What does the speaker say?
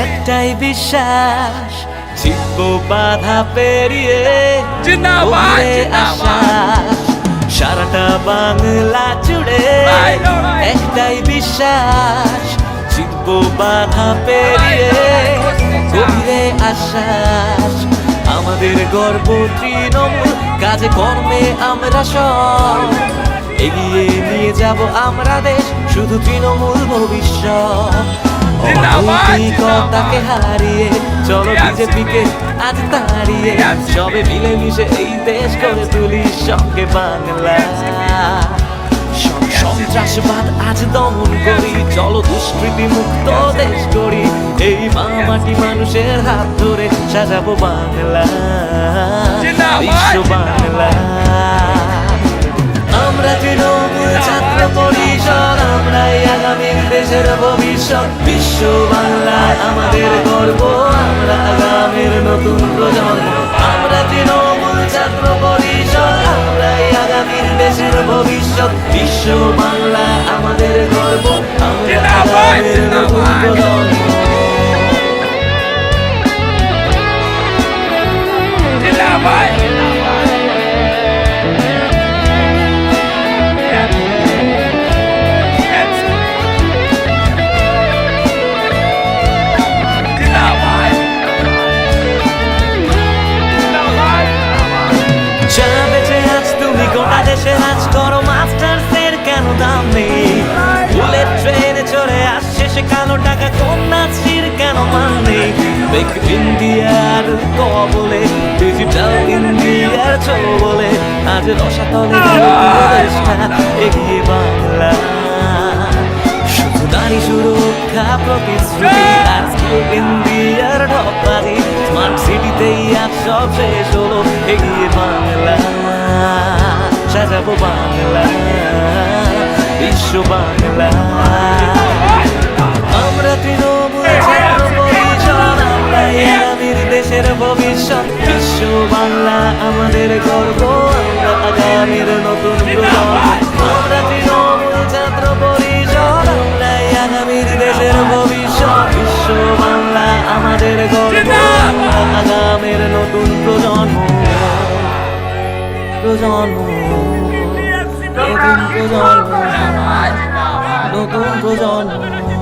একটাই বিশ্বাস, জিতবো বাধা পেরিয়ে, উড়ে আশ্বাস সারাটা বাংলা জুড়ে। একটাই বিশ্বাস, জিতবো বাধা পেরিয়ে, গভীরে আশ্বাস আমাদের গর্ব তৃণমূল, কাজে কর্মে আমরা সব এগিয়ে নিয়ে যাব আমরা দেশ, শুধু তৃণমূল ভবিষ্যৎ। অনৈতিকতাকে হারিয়ে চলো বিজেপিকে আজ তাড়িয়ে, সবে মিলেমিশে এই দেশ করে তুলি সঙ্গে বাংলা। সব সন্ত্রাসবাদ আজ দমন করি, চলো দুষ্কৃতি মুক্ত দেশ করি, এই মাটি মানুষের হাত ধরে সাজাবো বাংলা, বিশ্ব বাংলা। আমরা তৃণমূল ছাত্র পরিষদ, আমরাই আগামীর দেশের ভবিষ্যৎ, বিশ্ব বাংলা আমাদের গর্ব, আমরা আগামীর নতুন প্রজন্ম। আমরা তৃণমূল ছাত্র পরিষদ, আমরাই আগামীর দেশের ভবিষ্যৎ, বিশ্ব বাংলা আমাদের গর্ব, আমরা আগামীর নতুন প্রজন্ম। গোটা দেশে রাজ করো, মাস্টার্সের কেন দাম নেই, বুলেট ট্রেনে চড়ে আসছে সে কালো টাকা, কন্যাশ্রীর কেন মান নেই, মেক ইন্ডিয়ার কবলে, ডিজিটাল ইন্ডিয়ার ছবলে, আজ রসাতলে দেশটা এগিয়ে বাংলা। শুধু নারী সুরক্ষা প্রতিশ্রুতি আর স্কিল ইন্ডিয়ার ঢপবাজি, স্মার্ট সিটিতেই আজ সব শেষ হলো, এগিয়ে বাংলা, সাজাবো বাংলা, বিশ্ব বাংলা। আমরা তৃণমূল ছাত্র পরিষদ, আমরাই আগামীর দেশের ভবিষ্যৎ, বিশ্ব বাংলা আমাদের গর্ব, আমরা আগামীর নতুন প্রজন্ম। আমরা তৃণমূল ছাত্র পরিষদ, আমরাই আগামীর দেশের ভবিষ্যৎ, বিশ্ব বাংলা আমাদের গর্ব, আমরা আগামীর নতুন প্রজন্ম, প্রজন্ম, নতুন প্রজন্ম, নতুন প্রজন্ম।